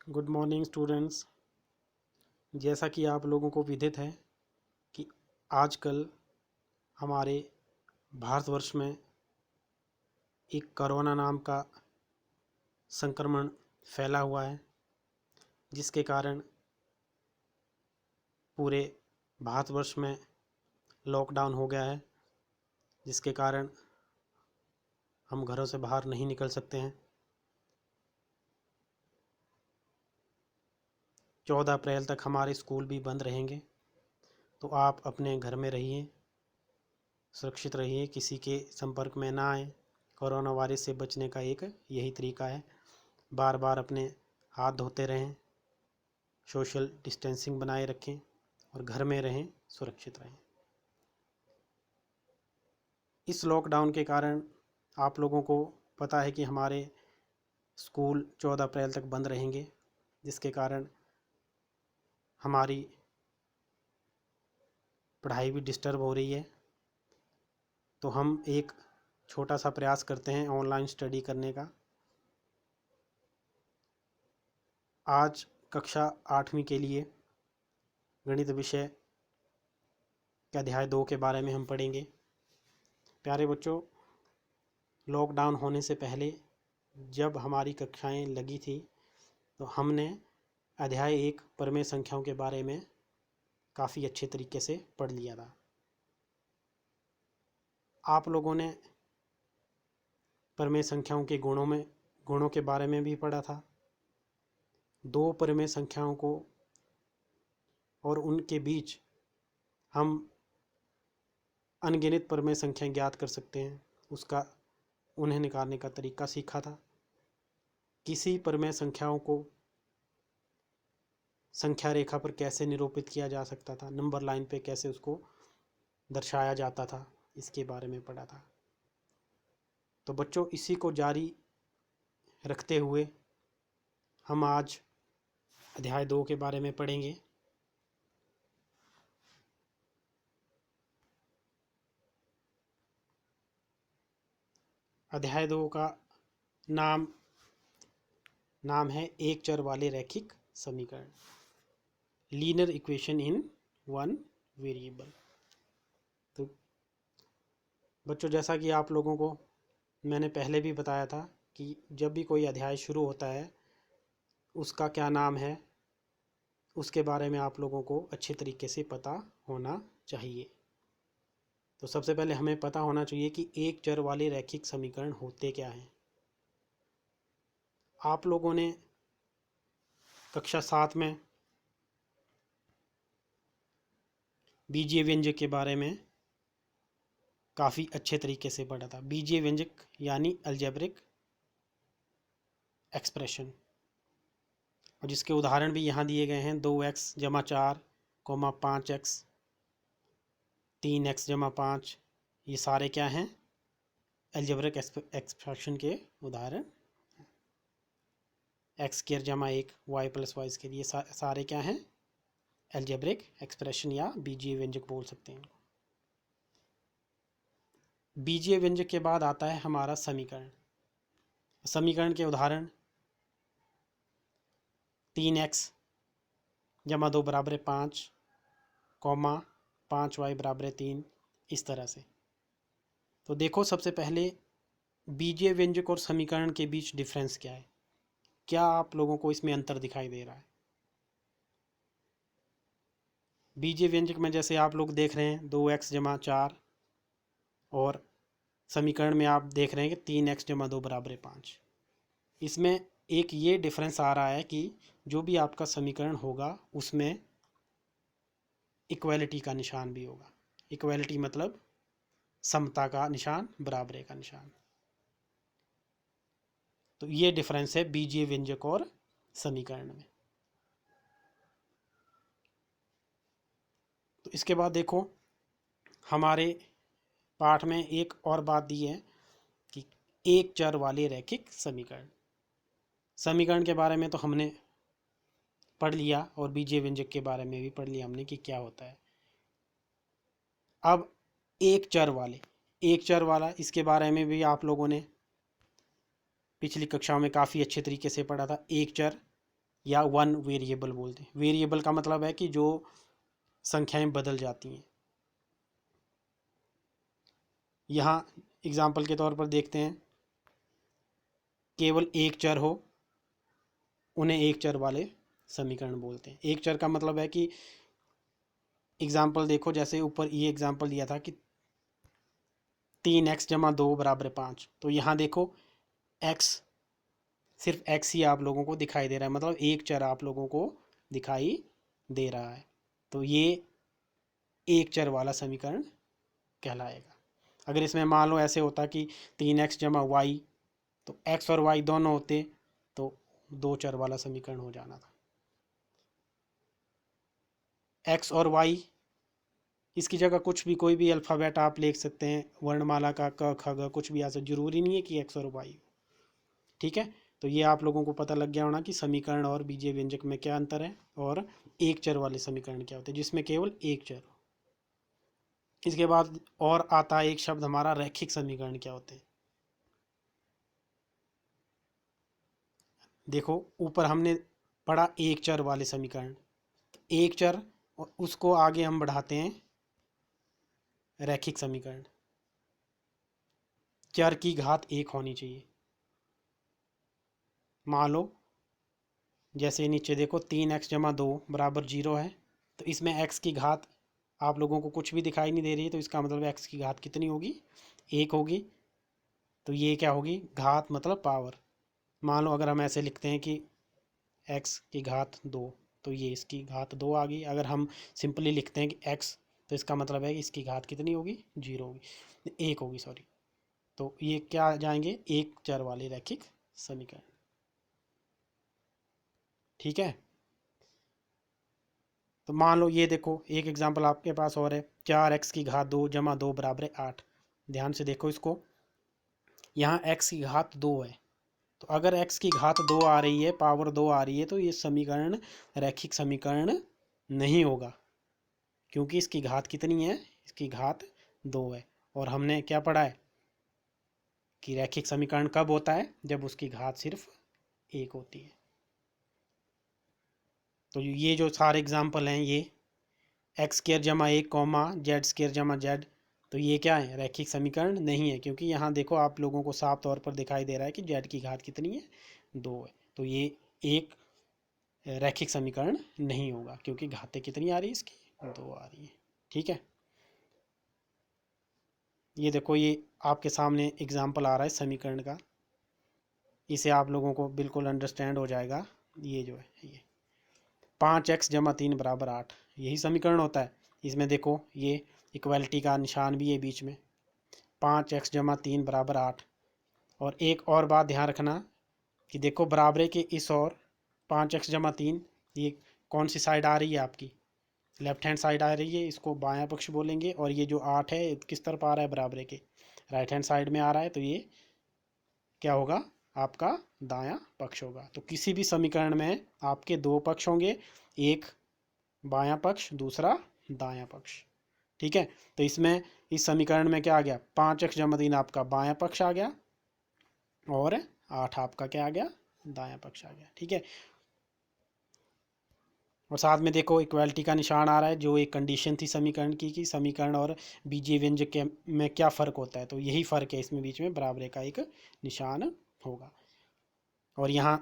Good morning students. जैसा कि आप लोगों को विदित है कि आजकल हमारे भारतवर्ष में एक कोरोना नाम का संक्रमण फैला हुआ है, जिसके कारण पूरे भारतवर्ष में लॉकडाउन हो गया है, जिसके कारण हम घरों से बाहर नहीं निकल सकते हैं। 14 अप्रैल तक हमारे स्कूल भी बंद रहेंगे, तो आप अपने घर में रहिए, सुरक्षित रहिए, किसी के संपर्क में ना आए। कोरोना वायरस से बचने का एक यही तरीका है, बार बार अपने हाथ धोते रहें, सोशल डिस्टेंसिंग बनाए रखें और घर में रहें, सुरक्षित रहें। इस लॉकडाउन के कारण आप लोगों को पता है कि हमारे स्कूल 14 अप्रैल तक बंद रहेंगे, जिसके कारण हमारी पढ़ाई भी डिस्टर्ब हो रही है। तो हम एक छोटा सा प्रयास करते हैं ऑनलाइन स्टडी करने का। आज कक्षा 8वीं के लिए गणित विषय के अध्याय 2 के बारे में हम पढ़ेंगे। प्यारे बच्चों, लॉकडाउन होने से पहले जब हमारी कक्षाएं लगी थी तो हमने अध्याय 1 परमेय संख्याओं के बारे में काफ़ी अच्छे तरीके से पढ़ लिया था। आप लोगों ने परमेय संख्याओं के गुणों के बारे में भी पढ़ा था। दो परमेय संख्याओं को और उनके बीच हम अनगिनत परमेय संख्याएं ज्ञात कर सकते हैं, उसका उन्हें निकालने का तरीका सीखा था। किसी परमेय संख्याओं को संख्या रेखा पर कैसे निरूपित किया जा सकता था, नंबर लाइन पे कैसे उसको दर्शाया जाता था, इसके बारे में पढ़ा था। तो बच्चों, इसी को जारी रखते हुए हम आज अध्याय 2 के बारे में पढ़ेंगे। अध्याय 2 का नाम है एक चर वाले रैखिक समीकरण, linear equation in one variable. तो बच्चों, जैसा कि आप लोगों को मैंने पहले भी बताया था कि जब भी कोई अध्याय शुरू होता है उसका क्या नाम है, उसके बारे में आप लोगों को अच्छे तरीके से पता होना चाहिए। तो सबसे पहले हमें पता होना चाहिए कि एक चर वाले रैखिक समीकरण होते क्या हैं। आप लोगों ने कक्षा 7 में बीजीय व्यंजक के बारे में काफ़ी अच्छे तरीके से पढ़ा था। बीजीय व्यंजक यानी अलजेब्रिक एक्सप्रेशन, और जिसके उदाहरण भी यहाँ दिए गए हैं। 2x जमा 4, 5x, 3x जमा 5, ये सारे क्या हैं? अलजेब्रिक एक्सप्रेशन के उदाहरण। एक्स स्क्वायर जमा 1, वाई प्लस वाई स्क्वायर, ये सारे क्या हैं? अलजेब्रिक एक्सप्रेशन या बीजीय व्यंजक बोल सकते हैं। बीजीय व्यंजक के बाद आता है हमारा समीकरण। समीकरण के उदाहरण 3x जमा 2 बराबर 5, 5y बराबर 3, इस तरह से। तो देखो, सबसे पहले बीजीय व्यंजक और समीकरण के बीच डिफरेंस क्या है? क्या आप लोगों को इसमें अंतर दिखाई दे रहा है? बीजीय व्यंजक में जैसे आप लोग देख रहे हैं 2x जमा 4, और समीकरण में आप देख रहे हैं कि 3x जमा 2 बराबर 5। इसमें एक ये डिफरेंस आ रहा है कि जो भी आपका समीकरण होगा उसमें इक्वलिटी का निशान भी होगा। इक्वलिटी मतलब समता का निशान, बराबरी का निशान। तो ये डिफरेंस है बीजीय व्यंजक और समीकरण में। तो इसके बाद देखो, हमारे पाठ में एक और बात दी है कि एक चर वाले रैखिक समीकरण। समीकरण के बारे में तो हमने पढ़ लिया और बीजीय व्यंजक के बारे में भी पढ़ लिया हमने कि क्या होता है। अब एक चर वाला इसके बारे में भी आप लोगों ने पिछली कक्षाओं में काफ़ी अच्छे तरीके से पढ़ा था। एक चर या वन वेरिएबल बोलते हैं। वेरिएबल का मतलब है कि जो संख्याएं बदल जाती हैं। यहाँ एग्जाम्पल के तौर पर देखते हैं, केवल एक चर हो उन्हें एक चर वाले समीकरण बोलते हैं। एक चर का मतलब है कि एग्जाम्पल देखो, जैसे ऊपर ये एग्जाम्पल दिया था कि 3x = 2 = 5। तो यहाँ देखो x, सिर्फ x ही आप लोगों को दिखाई दे रहा है, मतलब एक चर आप लोगों को दिखाई दे रहा है। तो ये एक चर वाला समीकरण कहलाएगा। अगर इसमें मान लो ऐसे होता कि 3x = y, तो x और y दोनों होते तो दो चर वाला समीकरण हो जाना था। x और y, इसकी जगह कुछ भी, कोई भी अल्फ़ाबेट आप लिख सकते हैं, वर्णमाला का क ख ग कुछ भी आ सकता, जरूरी नहीं है कि x और y। ठीक है, तो ये आप लोगों को पता लग गया होना कि समीकरण और बीजीय व्यंजक में क्या अंतर है, और एक चर वाले समीकरण क्या होते हैं जिसमें केवल एक चर हो। इसके बाद और आता है एक शब्द हमारा रैखिक समीकरण। क्या होते हैं देखो, ऊपर हमने पढ़ा एक चर वाले समीकरण, एक चर, और उसको आगे हम बढ़ाते हैं रैखिक समीकरण। चर की घात एक होनी चाहिए। मान लो जैसे नीचे देखो 3x = 2 = 0 है, तो इसमें x की घात आप लोगों को कुछ भी दिखाई नहीं दे रही है, तो इसका मतलब x की घात कितनी होगी, एक होगी। तो ये क्या होगी, घात मतलब पावर। मान लो अगर हम ऐसे लिखते हैं कि x की घात 2, तो ये इसकी घात 2 आ गई। अगर हम सिंपली लिखते हैं कि x, तो इसका मतलब है कि इसकी घात कितनी होगी, 0 होगी, 1 होगी, सॉरी। तो ये क्या आ जाएंगे, एक चर वाले रैखिक समीकरण। ठीक है, तो मान लो ये देखो एक एग्जांपल आपके पास और है, 4x की घात 2 = 2 = 8। ध्यान से देखो इसको, यहाँ x की घात 2 है, तो अगर x की घात 2 आ रही है, पावर 2 आ रही है, तो ये समीकरण रैखिक समीकरण नहीं होगा, क्योंकि इसकी घात कितनी है, इसकी घात 2 है। और हमने क्या पढ़ा है कि रैखिक समीकरण कब होता है, जब उसकी घात सिर्फ एक होती है। तो ये जो सारे एग्जाम्पल हैं, ये x² = 1, z² = z, तो ये क्या है, रैखिक समीकरण नहीं है, क्योंकि यहाँ देखो आप लोगों को साफ तौर पर दिखाई दे रहा है कि z की घात कितनी है, 2 है। तो ये एक रैखिक समीकरण नहीं होगा, क्योंकि घातें कितनी आ रही है इसकी, 2 आ रही है। ठीक है, ये देखो ये आपके सामने एग्जाम्पल आ रहा है समीकरण का, इसे आप लोगों को बिल्कुल अंडरस्टैंड हो जाएगा। ये जो है, ये 5x = 3 = 8, यही समीकरण होता है। इसमें देखो ये इक्वलिटी का निशान भी है बीच में, 5x = 3 = 8। और एक और बात ध्यान रखना कि देखो बराबरे के इस और 5x = 3, ये कौन सी साइड आ रही है आपकी, लेफ्ट हैंड साइड आ रही है, इसको बायां पक्ष बोलेंगे। और ये जो 8 है किस तरफ आ रहा है, बराबरे के राइट हैंड साइड में आ रहा है, तो ये क्या होगा, आपका दायां पक्ष होगा। तो किसी भी समीकरण में आपके दो पक्ष होंगे, एक बायां पक्ष, दूसरा दायां पक्ष। ठीक है, तो इसमें इस समीकरण में क्या आ गया, 5x = 3 आपका बायां पक्ष आ गया, और 8 आपका क्या आ गया, दायां पक्ष आ गया। ठीक है, और साथ में देखो इक्वालिटी का निशान आ रहा है, जो एक कंडीशन थी समीकरण की कि समीकरण और बीजीय व्यंजक के में क्या फ़र्क होता है, तो यही फ़र्क है इसमें, बीच में बराबरे का एक निशान होगा। और यहाँ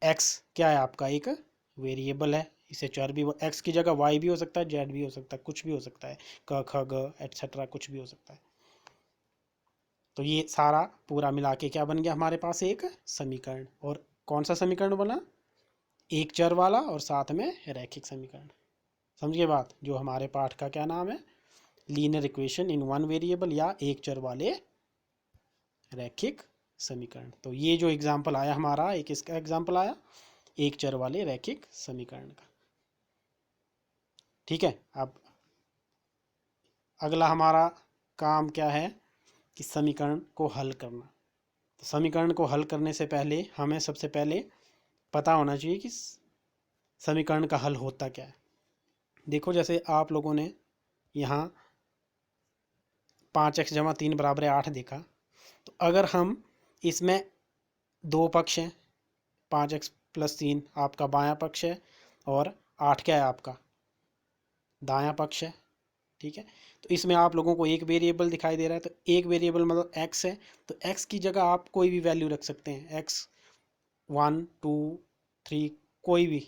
x क्या है आपका, एक वेरिएबल है, इसे चर भी, x की जगह y भी हो सकता है, z भी हो सकता है, कुछ भी हो सकता है, क ख ग एट्सेट्रा कुछ भी हो सकता है। तो ये सारा पूरा मिला के क्या बन गया हमारे पास, एक समीकरण। और कौन सा समीकरण बना, एक चर वाला, और साथ में रैखिक समीकरण। समझिए बात, जो हमारे पाठ का क्या नाम है, linear equation in one variable, या एक चर वाले रैखिक समीकरण। तो ये जो एग्जाम्पल आया हमारा, एक इसका एग्जाम्पल आया एक चर वाले रैखिक समीकरण का। ठीक है, अब अगला हमारा काम क्या है कि समीकरण को हल करना। तो समीकरण को हल करने से पहले हमें सबसे पहले पता होना चाहिए कि समीकरण का हल होता क्या है। देखो जैसे आप लोगों ने यहाँ 5x = 3 = 8 देखा, तो अगर हम इसमें दो पक्ष हैं, 5x प्लस 3 आपका बायां पक्ष है और 8 क्या है आपका दायां पक्ष है। ठीक है, तो इसमें आप लोगों को एक वेरिएबल दिखाई दे रहा है, तो एक वेरिएबल मतलब x है, तो x की जगह आप कोई भी वैल्यू रख सकते हैं, x 1 2 3 कोई भी।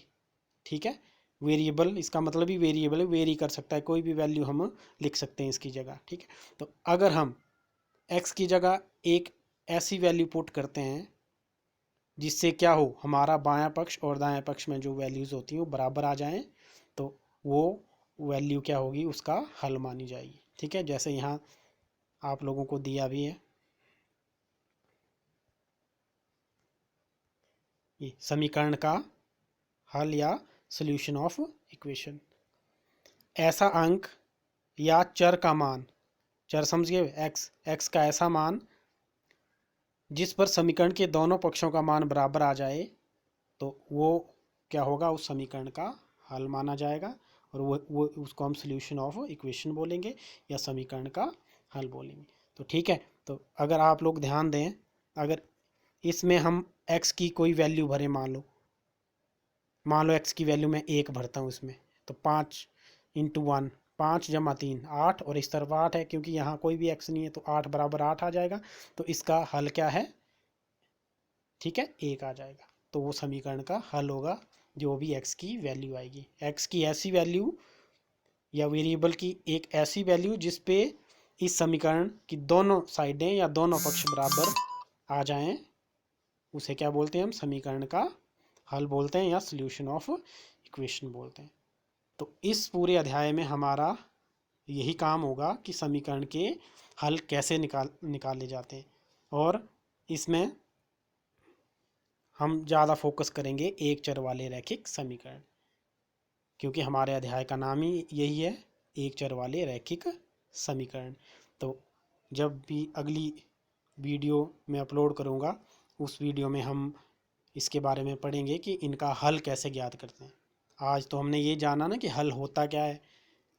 ठीक है, वेरिएबल इसका मतलब ही वेरिएबल है, वेरी कर सकता है, कोई भी वैल्यू हम लिख सकते हैं इसकी जगह। ठीक है, तो अगर हम x की जगह एक ऐसी वैल्यू पुट करते हैं जिससे क्या हो, हमारा बायां पक्ष और दायां पक्ष में जो वैल्यूज़ होती हैं वो बराबर आ जाएं, तो वो वैल्यू क्या होगी, उसका हल मानी जाएगी। ठीक है, जैसे यहाँ आप लोगों को दिया भी है ये समीकरण का हल या सॉल्यूशन ऑफ इक्वेशन। ऐसा अंक या चर का मान, चर समझिए एक्स का ऐसा मान जिस पर समीकरण के दोनों पक्षों का मान बराबर आ जाए, तो वो क्या होगा, उस समीकरण का हल माना जाएगा, और वो उसको हम सॉल्यूशन ऑफ इक्वेशन बोलेंगे या समीकरण का हल बोलेंगे। तो ठीक है, तो अगर आप लोग ध्यान दें, अगर इसमें हम x की कोई वैल्यू भरें, मान लो x की वैल्यू मैं 1 भरता हूँ इसमें, तो 5 इंटू 1 5 जमा 3 8, और इस तरफ 8 है, क्योंकि यहाँ कोई भी x नहीं है तो 8 बराबर 8 आ जाएगा, तो इसका हल क्या है, ठीक है 1 आ जाएगा। तो वो समीकरण का हल होगा जो भी x की वैल्यू आएगी, x की ऐसी वैल्यू या वेरिएबल की एक ऐसी वैल्यू जिस पे इस समीकरण की दोनों साइडें या दोनों पक्ष बराबर आ जाएं, उसे क्या बोलते हैं, हम समीकरण का हल बोलते हैं या सॉल्यूशन ऑफ इक्वेशन बोलते हैं। तो इस पूरे अध्याय में हमारा यही काम होगा कि समीकरण के हल कैसे निकाले जाते हैं, और इसमें हम ज़्यादा फोकस करेंगे एक चर वाले रैखिक समीकरण, क्योंकि हमारे अध्याय का नाम ही यही है, एक चर वाले रैखिक समीकरण। तो जब भी अगली वीडियो में अपलोड करूँगा, उस वीडियो में हम इसके बारे में पढ़ेंगे कि इनका हल कैसे ज्ञात करते हैं। आज तो हमने ये जाना ना कि हल होता क्या है,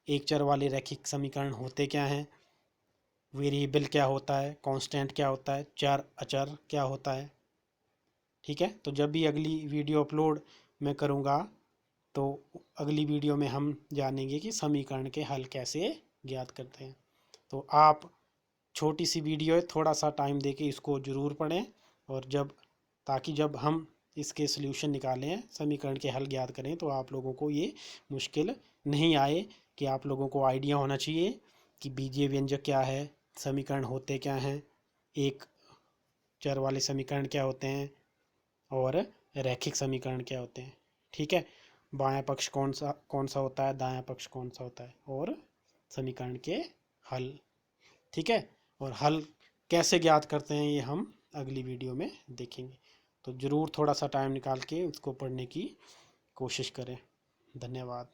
एक चर वाले रैखिक समीकरण होते क्या हैं, वेरिएबल क्या होता है, कांस्टेंट क्या होता है, चर अचर क्या होता है। ठीक है, तो जब भी अगली वीडियो अपलोड मैं करूँगा, तो अगली वीडियो में हम जानेंगे कि समीकरण के हल कैसे ज्ञात करते हैं। तो आप छोटी सी वीडियो है, थोड़ा सा टाइम देके इसको ज़रूर पढ़ें, और ताकि जब हम इसके सॉल्यूशन निकालें, समीकरण के हल ज्ञात करें, तो आप लोगों को ये मुश्किल नहीं आए, कि आप लोगों को आइडिया होना चाहिए कि बीजीय व्यंजक क्या है, समीकरण होते क्या हैं, एक चर वाले समीकरण क्या होते हैं, और रैखिक समीकरण क्या होते हैं। ठीक है, बायां पक्ष कौन सा होता है, दायां पक्ष कौन सा होता है, और समीकरण के हल। ठीक है, और हल कैसे ज्ञात करते हैं ये हम अगली वीडियो में देखेंगे। तो ज़रूर थोड़ा सा टाइम निकाल के उसको पढ़ने की कोशिश करें। धन्यवाद।